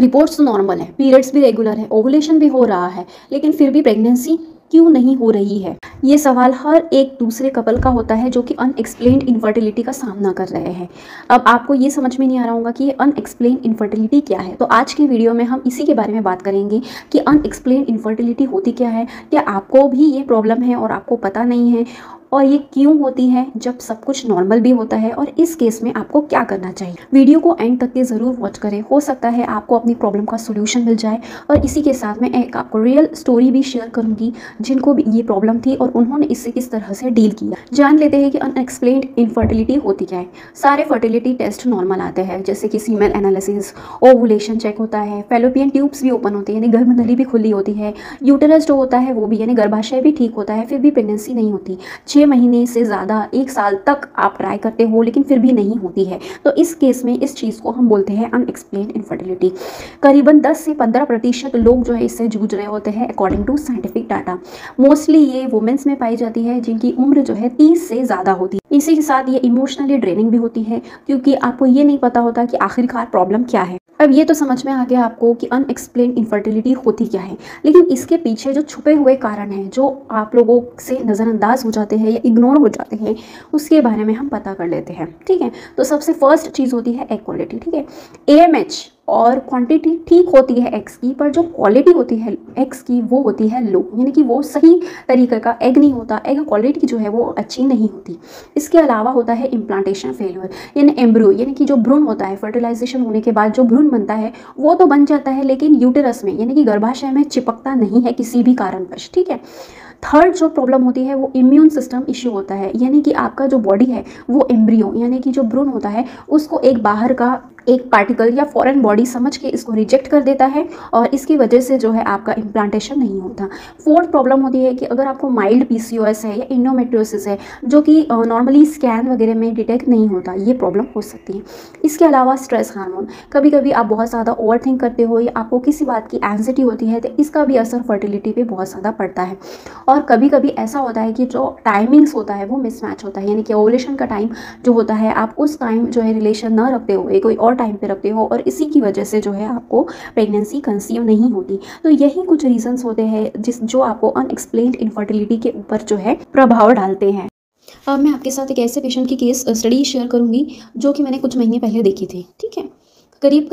Reports तो normal है, periods भी रेगुलर है, ओवुलेशन भी हो रहा है, लेकिन फिर भी प्रेगनेंसी क्यों नहीं हो रही है? ये सवाल हर एक दूसरे कपल का होता है जो कि अनएक्सप्लेन्ड इनफर्टिलिटी का सामना कर रहे हैं। अब आपको ये समझ में नहीं आ रहा होगा कि ये अनएक्सप्लेन्ड इनफर्टिलिटी क्या है, तो आज की वीडियो में हम इसी के बारे में बात करेंगे कि अनएक्सप्लेन्ड इनफर्टिलिटी होती क्या है, क्या आपको भी ये प्रॉब्लम है और आपको पता नहीं है, और ये क्यों होती है जब सब कुछ नॉर्मल भी होता है, और इस केस में आपको क्या करना चाहिए। वीडियो को एंड तक के ज़रूर वॉच करें, हो सकता है आपको अपनी प्रॉब्लम का सोल्यूशन मिल जाए। और इसी के साथ मैं एक आपको रियल स्टोरी भी शेयर करूंगी जिनको भी ये प्रॉब्लम थी और उन्होंने इससे किस तरह से डील किया। जान लेते हैं कि अनएक्सप्लेन्ड इनफर्टिलिटी होती क्या है। सारे फर्टिलिटी टेस्ट नॉर्मल आते हैं, जैसे कि सीमेन एनालिसिस, ओवुलेशन चेक होता है, फैलोपियन ट्यूब्स भी ओपन होती है यानी गर्भनली भी खुली होती है, यूटेरस जो होता है वो भी यानी गर्भाशय भी ठीक होता है, फिर भी प्रेगनेंसी नहीं होती। 6 महीने से ज़्यादा 1 साल तक आप ट्राई करते हो लेकिन फिर भी नहीं होती है, तो इस केस में इस चीज़ को हम बोलते हैं अनएक्सप्लेन्ड इनफर्टिलिटी। करीबन 10 से 15% लोग जो है इससे जूझ रहे होते हैं according to scientific data. Mostly ये वुमेन्स में पाई जाती है जिनकी उम्र जो है 30 से ज़्यादा होती है। इसी के साथ ये इमोशनली ड्रेनिंग भी होती है क्योंकि आपको ये नहीं पता होता कि आखिरकार प्रॉब्लम क्या है। अब ये तो समझ में आ गया आपको कि अनएक्सप्लेन्ड इनफर्टिलिटी होती क्या है, लेकिन इसके पीछे जो छुपे हुए कारण हैं जो आप लोगों से नज़रअंदाज हो जाते हैं या इग्नोर हो जाते हैं, उसके बारे में हम पता कर लेते हैं। ठीक है, तो सबसे फर्स्ट चीज़ होती है एग क्वालिटी। ठीक है, AMH और क्वांटिटी ठीक होती है एग्स की, पर जो क्वालिटी होती है एग्स की वो होती है लो, यानी कि वो सही तरीके का एग नहीं होता, एग क्वालिटी जो है वो अच्छी नहीं होती। इसके अलावा होता है इम्प्लांटेशन फेलियर, यानी एम्ब्रियो यानी कि जो भ्रूण होता है फर्टिलाइजेशन होने के बाद जो भ्रूण बनता है वो तो बन जाता है लेकिन यूटेरस में यानी कि गर्भाशय में चिपकता नहीं है किसी भी कारणवश। ठीक है, थर्ड जो प्रॉब्लम होती है वो इम्यून सिस्टम इश्यू होता है, यानी कि आपका जो बॉडी है वो एम्ब्रियो यानी कि जो भ्रूण होता है उसको एक बाहर का एक पार्टिकल या फॉरेन बॉडी समझ के इसको रिजेक्ट कर देता है और इसकी वजह से जो है आपका इम्प्लांटेशन नहीं होता। फोर्थ प्रॉब्लम होती है कि अगर आपको माइल्ड PCOS है या इंडोमेट्रियोसिस है जो कि नॉर्मली स्कैन वगैरह में डिटेक्ट नहीं होता, ये प्रॉब्लम हो सकती है। इसके अलावा स्ट्रेस हार्मोन, कभी कभी आप बहुत ज़्यादा ओवर थिंक करते हो या आपको किसी बात की एंग्जाइटी होती है तो इसका भी असर फर्टिलिटी पे बहुत ज़्यादा पड़ता है। और कभी कभी ऐसा होता है कि जो टाइमिंग्स होता है वो मिसमैच होता है, यानी कि ओवुलेशन का टाइम जो होता है आप उस टाइम जो है रिलेशन न रखते हुए कोई और टाइम पे रखते हो और इसी की वजह से जो है आपको प्रेगनेंसी कंसीव नहीं होती। तो यही कुछ रीजंस होते हैं जो आपको अनएक्सप्लेन्ड इनफर्टिलिटी के ऊपर जो है प्रभाव डालते हैं। अब मैं आपके साथ एक ऐसे पेशेंट की केस स्टडी शेयर करूंगी जो कि मैंने कुछ महीने पहले देखी थी। ठीक है, करीब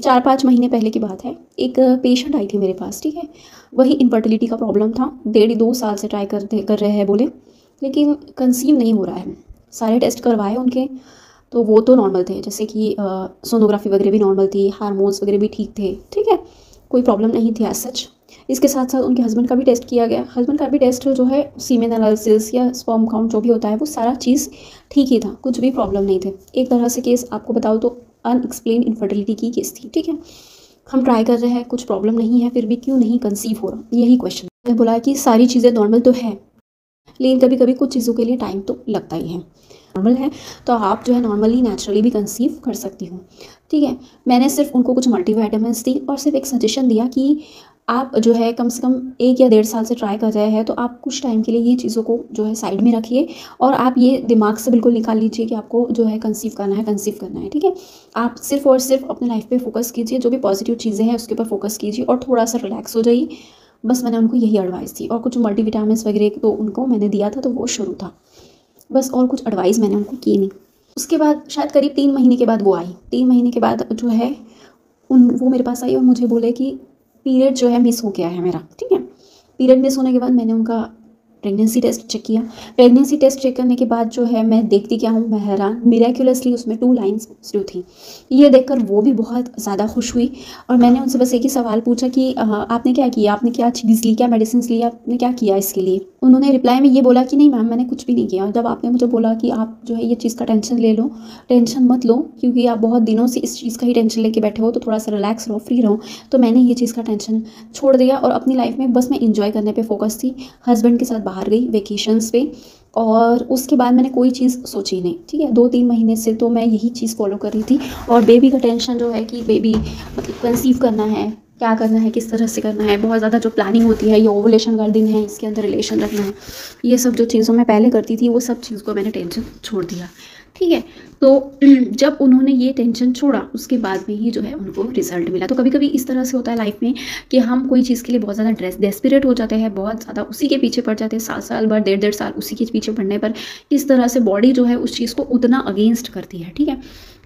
4-5 महीने पहले की बात है। एक पेशेंट आई थी मेरे पास। ठीक है, वही इनफर्टिलिटी का प्रॉब्लम था, 1.5-2 साल से ट्राई कर रहे हैं बोले, लेकिन कंसीव नहीं हो रहा है। सारे टेस्ट करवाए उनके तो वो तो नॉर्मल थे, जैसे कि सोनोग्राफी वगैरह भी नॉर्मल थी, हार्मोन्स वगैरह भी ठीक थे। ठीक है, कोई प्रॉब्लम नहीं थी एज सच। इसके साथ साथ उनके हस्बैंड का भी टेस्ट किया गया। हस्बैंड का भी टेस्ट जो है सीमेन एनालिसिस या स्पर्म काउंट जो भी होता है वो सारा चीज़ ठीक ही था, कुछ भी प्रॉब्लम नहीं थे। एक तरह से केस आपको बताओ तो अनएक्सप्लेन्ड इनफर्टिलिटी की केस थी। ठीक है, हम ट्राई कर रहे हैं, कुछ प्रॉब्लम नहीं है, फिर भी क्यों नहीं कंसीव हो रहा, यही क्वेश्चन। मैंने बोला कि सारी चीज़ें नॉर्मल तो है लेकिन कभी कभी कुछ चीज़ों के लिए टाइम तो लगता ही है। नॉर्मल है तो आप जो है नॉर्मली नेचुरली भी कंसीव कर सकती हो। ठीक है, मैंने सिर्फ उनको कुछ मल्टीविटामिन्स दी और सिर्फ एक सजेशन दिया कि आप जो है कम से कम 1 या 1.5 साल से ट्राई कर रहे हैं तो आप कुछ टाइम के लिए ये चीज़ों को जो है साइड में रखिए और आप ये दिमाग से बिल्कुल निकाल लीजिए कि आपको जो है कंसीव करना है। ठीक है, आप सिर्फ और सिर्फ अपने लाइफ पे फोकस कीजिए, जो भी पॉजिटिव चीज़ें हैं उसके ऊपर फोकस कीजिए और थोड़ा सा रिलैक्स हो जाइए। बस मैंने उनको यही एडवाइस दी और कुछ मल्टीविटामिन्स वगैरह तो उनको मैंने दिया था तो वो शुरू था बस, और कुछ एडवाइस मैंने उनको की नहीं। उसके बाद शायद करीब 3 महीने के बाद वो आई। 3 महीने के बाद जो है वो मेरे पास आई और मुझे बोले कि पीरियड जो है मिस हो गया है मेरा। ठीक है, पीरियड मिस होने के बाद मैंने उनका प्रेगनेंसी टेस्ट चेक किया। प्रेगनेंसी टेस्ट चेक करने के बाद जो है मैं देखती क्या हूँ, मैं हैरान, मिरेक्युलसली उसमें 2 लाइन्स पॉजिटिव थी। ये देखकर वो भी बहुत ज़्यादा खुश हुई और मैंने उनसे बस एक ही सवाल पूछा कि आपने क्या किया, आपने क्या चीज़ ली, क्या मेडिसिन ली, आपने क्या किया इसके लिए। उन्होंने रिप्लाई में ये बोला कि नहीं मैम मैंने कुछ भी नहीं किया। जब आपने मुझे बोला कि आप जो है ये चीज़ का टेंशन ले लो, टेंशन मत लो क्योंकि आप बहुत दिनों से इस चीज़ का ही टेंशन लेके बैठे हो, तो थोड़ा सा रिलैक्स रहो, फ्री रहो, तो मैंने ये चीज़ का टेंशन छोड़ दिया और अपनी लाइफ में बस मैं इंजॉय करने पे फोकस थी। हस्बैंड के साथ बाहर गई वेकेशंस पे और उसके बाद मैंने कोई चीज़ सोची नहीं। ठीक है, 2-3 महीने से तो मैं यही चीज़ फॉलो कर रही थी और बेबी का टेंशन जो है कि बेबी मतलब कंसीव करना है, क्या करना है, किस तरह से करना है, बहुत ज़्यादा जो प्लानिंग होती है, ये ओवुलेशन का दिन है, इसके अंदर रिलेशन रखना है, ये सब जो चीज़ों मैं पहले करती थी वो सब चीज़ को मैंने टेंशन छोड़ दिया। ठीक है। तो जब उन्होंने ये टेंशन छोड़ा उसके बाद में ही जो है उनको रिजल्ट मिला। तो कभी कभी इस तरह से होता है लाइफ में कि हम कोई चीज़ के लिए बहुत ज़्यादा डेस्परेट हो जाते हैं, बहुत ज़्यादा उसी के पीछे पड़ जाते हैं, साल साल भर, डेढ़ डेढ़ साल उसी के पीछे पड़ने पर किस तरह से बॉडी जो है उस चीज़ को उतना अगेंस्ट करती है। ठीक है,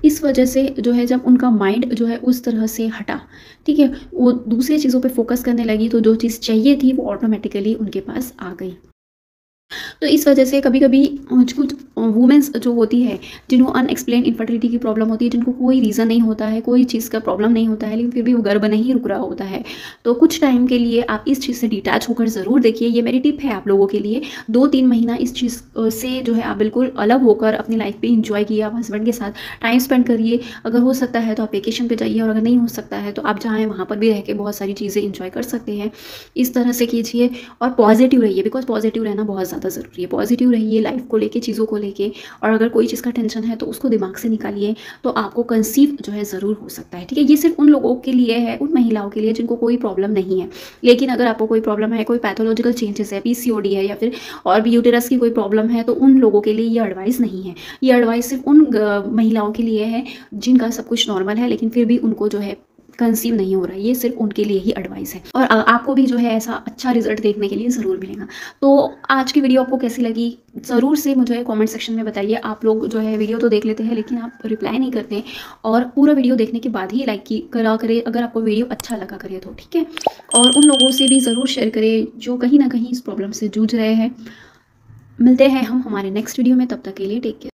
इस वजह से जो है जब उनका माइंड जो है उस तरह से हटा, ठीक है, वो दूसरी चीज़ों पे फोकस करने लगी, तो जो चीज़ चाहिए थी वो ऑटोमेटिकली उनके पास आ गई। तो इस वजह से कभी-कभी कुछ वुमेन्स जो होती है, जिनको अनएक्सप्लेन्ड इनफर्टिलिटी की प्रॉब्लम होती है, जिनको कोई रीज़न नहीं होता है, कोई चीज़ का प्रॉब्लम नहीं होता है, लेकिन फिर भी वो गर्भ नहीं रुक रहा होता है। तो कुछ टाइम के लिए आप इस चीज़ से डिटैच होकर ज़रूर देखिए, ये मेरी टिप है आप लोगों के लिए। 2-3 महीना इस चीज़ से जो है आप बिल्कुल अलग होकर अपनी लाइफ पे एन्जॉय कीजिए, आप हस्बैंड के साथ टाइम स्पेंड करिए। अगर हो सकता है तो आप वेकेशन पे जाइए, और अगर नहीं हो सकता है तो आप चाहें वहाँ पर भी रह के बहुत सारी चीज़ें एन्जॉय कर सकते हैं। इस तरह से कीजिए और पॉजिटिव रहिए, बिकॉज़ पॉजिटिव रहना बहुत ज़्यादा ज़रूरी है। पॉजिटिव रहिए लाइफ को लेके, चीज़ों को लेके, और अगर कोई चीज़ का टेंशन है तो उसको दिमाग से निकालिए, तो आपको कंसीव जो है ज़रूर हो सकता है। ठीक है, ये सिर्फ उन लोगों के लिए है, उन महिलाओं के लिए जिनको कोई प्रॉब्लम नहीं है। लेकिन अगर आपको कोई प्रॉब्लम है, कोई पैथोलॉजिकल चेंजेस है, पीसीओडी है, या फिर और भी यूटेरस की कोई प्रॉब्लम है, तो उन लोगों के लिए ये एडवाइस नहीं है। ये एडवाइस सिर्फ उन महिलाओं के लिए है जिनका सब कुछ नॉर्मल है, लेकिन फिर भी उनको जो है कंसीव नहीं हो रहा है। ये सिर्फ उनके लिए ही एडवाइस है, और आपको भी जो है ऐसा अच्छा रिजल्ट देखने के लिए ज़रूर मिलेगा। तो आज की वीडियो आपको कैसी लगी ज़रूर से मुझे कमेंट सेक्शन में बताइए। आप लोग जो है वीडियो तो देख लेते हैं लेकिन आप रिप्लाई नहीं करते, और पूरा वीडियो देखने के बाद ही लाइक की करा करें अगर आपको वीडियो अच्छा लगा करे तो, ठीक है। और उन लोगों से भी ज़रूर शेयर करें जो कहीं ना कहीं इस प्रॉब्लम से जूझ रहे हैं। मिलते हैं हम हमारे नेक्स्ट वीडियो में, तब तक के लिए टेक केयर।